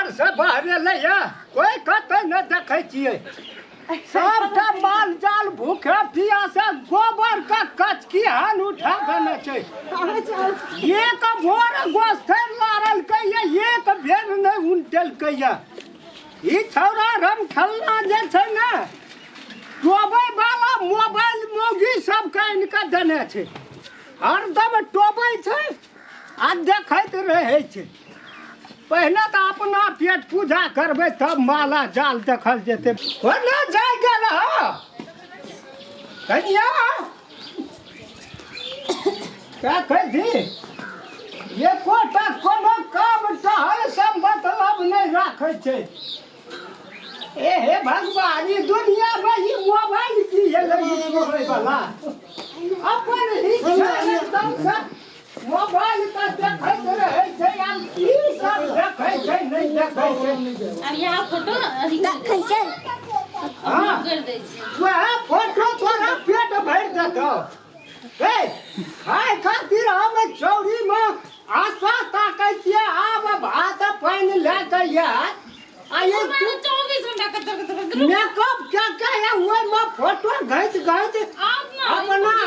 घर से बाहर ले कोई कतई न देखे छिए सबटा माल जाल भूखे पियासे गोबर का कचकी हान उठा देने छै एक भोर गोस्थे लारल कहिए एक भेर नहीं उनटल कहिए ई छौरा रम खल्ला जे छै ने टोबै वाला मोबाइल मोगी सब के इनका देने छै हरदम टोबै छै आ देखैत रहै छै पहले तो अपना पेट पूजा करबे तब माला जाल देखल जेते ओने जाय गेल ह कन्या क्या कह दी ये कोटा कोनो काम टहल से मतलब नहीं राखे छै ए हे भगवान ई दुनिया में ई मोबाइल की है लगी मोबाइल वाला अपन ही एकदम से मोबाइल का देखैत रहै छै हम की सब देखै छै नहीं देखै छै अब यहाँ फोटो देखै छै हां कर दै छै वह फोटो तोरा पेट भर देतो ए खाय खातिर हम चौरी में आशा ताकै छियै आब भात पानी ले के यार आये 24 घंटा कत मेकअप क्या है वो में फोटो घैत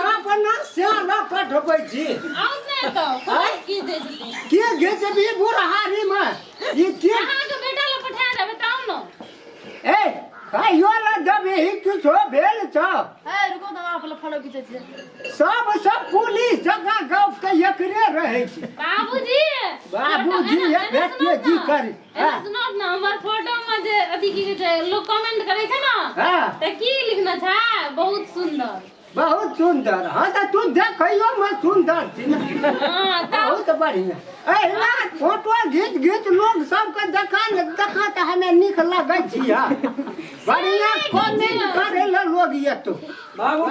अपना सेला पठबै छी तो की दे देते के गेजबी बुढ़हारी में ई के कहां के बेटा ला पठा दे बताओ न ए कायो ला जब ही किछो भेल छ ए रुको तो आप फोटो खींचे छे सब पुलिस जगह गांव के एकरे रहै छै बाबूजी ये बेटे जी कर सुनो ना हमर फोटो में जे अथी की छै लोग कमेंट करे छै ना हां त की लिखना छै बहुत सुंदर हाँ तो तू देखियो में सुंदर छी हां बहुत बढ़िया ए ना फोटो घीच लोग सबके देखा त हमें निक लगै छिया बढ़िया कमेंट करे ल लोग ये तो बाबू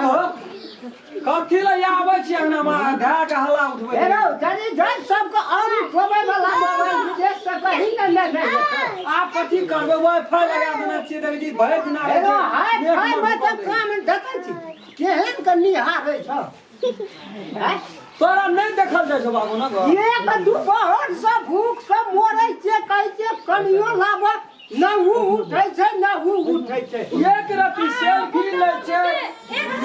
कथी ल आबै छी अंगना में धा के हल्ला उठबै हेरो जरी जज सबके और खोबै वाला मोबाइल विदेश से कहीं नहीं आप कथी करबै वाईफाई लगा देना छियै देख जी भरि दिन आबै हेरो हाय मैं तो काम देखै छी केहन के निहारै छ तोरा नहीं देखल जाइ छौ बाबू ना घर एक दुपहर से भूख से मोरै छै कहै छै कनियो लाबो न उ उठै छै न उ उठै छै एक रति सेल्फी लै छै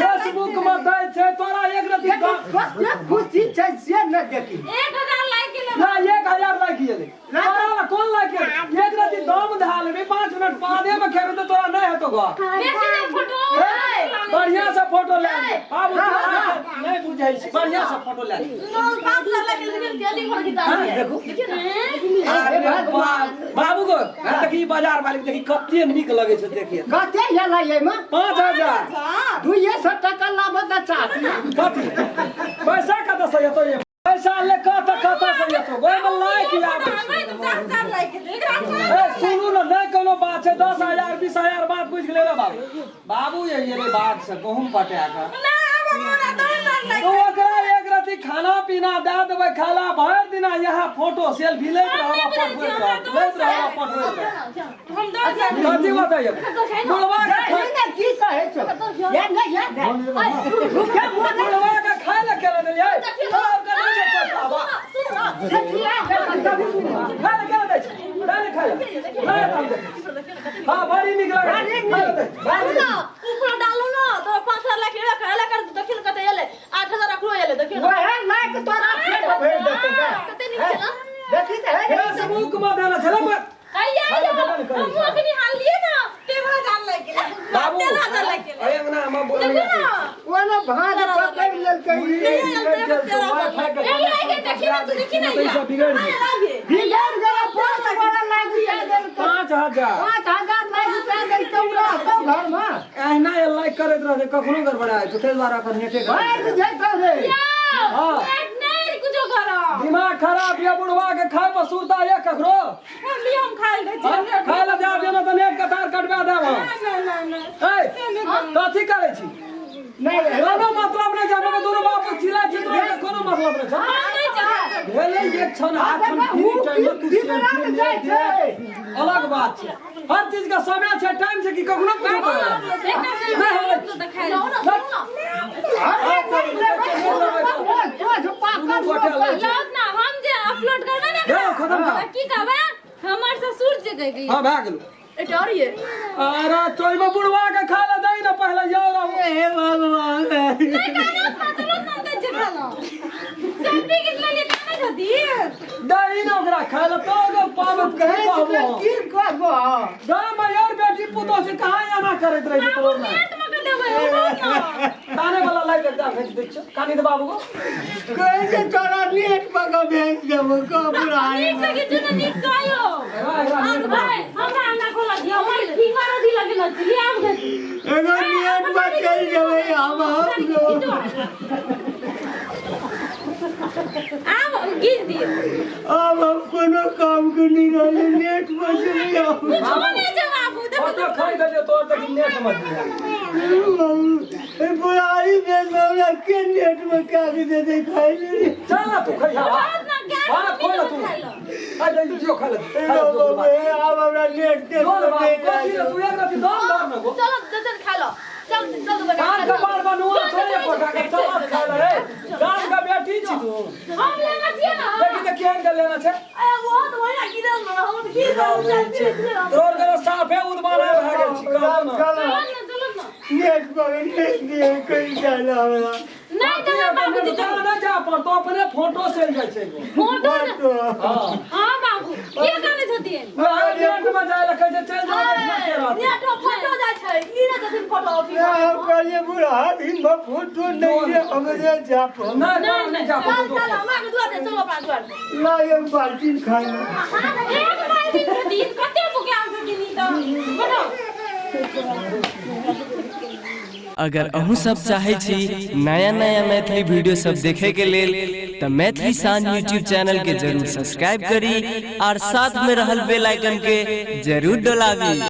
फेसबुक में दै छै तोरा एक रति कते खुशी छै से न देखी 1000 लाइक के ना 1000 लाइक गेलै तोरा ला कोन लाइक एक रति दम धा लेबे 5 मिनट बादे में खेबे तो तोरा नहीं हेतो ग बेसी ना फोटो बढ़िया से फोटो ले बाबू नहीं बुझै छी बढ़िया से फोटो ले 5 लाइक के जल्दी फोटो खींचा देखो देखिए अरे बाबू को देखी बाजार वाले देखी कते निक लगे छै देखिए कते यला ये में 5000 200 टका लाबत चाची कथी पैसा कत से हेतो ये पैसा ले कत से हेतो गोय में लाइक आबै छै 10,000 लाइक देख ए सुनू न नहीं कोनो बात छै 10,000 20,000 बात बुझ गेलै रे बाबू ये रे बात से गहुम पटा के तो ओकरा एक रति खाना पीना दे देबै खाला भर दिना यहाँ फोटो सेल्फी लैत रहबा पठबैत हम 10,000 कथी बताइए बुढ़वा के की कहै छ या नहीं या रुके बुढ़वा के खाय ले केले देलियै ओकर नहीं छै पठावा देखिए खाय ले केले दै छै डाल खाय ले हां बड़ी निक लगे ऊपर डालो ना तो 5,000 लाइक ले खाला कर देखिन कते एले 8,000 अखरो एले देखिन वह लाइक तोरा फेट भर देते कते निक छै ना देखी त है फेसबुक में देना छले कहिया हम अखनी हाल लिए ना 13,000 लाइक गेले बाबू 13,000 लाइक गेले अरे ना हम बोल देखिन ना ओने भाज पकड़ लेल कही देखिन ना पैसा बिगड़ गया बिगड़ गया बहुत बड़ा लाग गया 5,000 लाग गया तौरा तो घर में एहना लाइक करत रहे कखनो गड़बड़ा तो तेज बार अपन नेटे भाग जेतो रे हां नहीं कुछ करो दिमाग खराब ये बुढ़वा के खाए पर सुरता ये कखरो हम खाए ले खाए ले जा देना त नेट कतार कटवा देब ए कथी करे छी नहीं कोनो मतलब नहीं जाबे दोनो बाप चिल्ला चिल्ला के कोनो मतलब नहीं छै भेले एक क्षण हाथ में फ्री टाइम में तू सेल्फी ले दे अलग बात छै हर चीज का समय छै टाइम से कि कखनो कुछ हम जे अपलोड करबे ना की कहबे हमर ससुर जे गई हां भाग गेलो ए डरिए अरे तोय में बुढ़वा के खा ले दई ना पहले जाओ रहो हे भगवान चलो ना दे चलो सेल्फी कितना लिए खाना खाती दई ना ओकरा खा ले तो के पावत कहे बाबू की कहबो गाम में यार बेटी पुतो से कहां आना करत रही तो ना पेट में कर देबे खाने वाला लाई के भेज दे कानी दे बाबू को कहे से तोरा नेट पर का भेज देबो का बुढ़ाई नीचे के जो नीचे आयो और भाई हमरा अंडा खोला दियो भाई फीवर दी लगे न चली आब गई एगो नेट पर चल जेबै हम लोग आब गिर दियो अब हम कोनो काम के नहीं रहले नेट पर चल जाओ छोने जवाब दे फोटो खरीद दे तो तक नेट मत ए बुढ़ाई में हमरा के नेट में कागज दे खाई ले चल ना तू खइया ना क्या बात खोल तू आ दे जियो खा ले अब हमरा नेट के दो बात को तू एक रति दो ना को चलो दे खा लो चल चल बना कान का बार बनवा छोड़े कोठा के चमक खा ले रे कान का बेटी छी तू हम लेना चाहिए ना देखी तो केहन के लेना छे ए वो तो वही गिरल ना हम गिरल तोर के साफे उदबारा भ गेल छी कहू ना चलो ना नेट पर नेट दिए कई जाला हमरा नहीं तो बाबू जी जा ना जा पर तो अपने फोटो से जाय छै फोटो हां हां बाबू के काने छथि नेट में जाय ल कहे चल जा नेट फोटो जाय छै ई ने जथिन फोटो कहलिए बुढ़ा दिन में फोटो नहीं है हमरे जाप ना नहीं जा चल चल हमरा के दुआ दे चलो पांच बार ला एक बाल्टी खाई एक बाल्टी दिन कते मुके आम के नी तो बोलो अगर अहूँ सब चाहे छी नया नया मैथिली वीडियो सब देखे के लेल तो मैथिली साँझ यूट्यूब चैनल के जरूर सब्सक्राइब करी और साथ में रहल बेल आइकन के जरूर दबावी।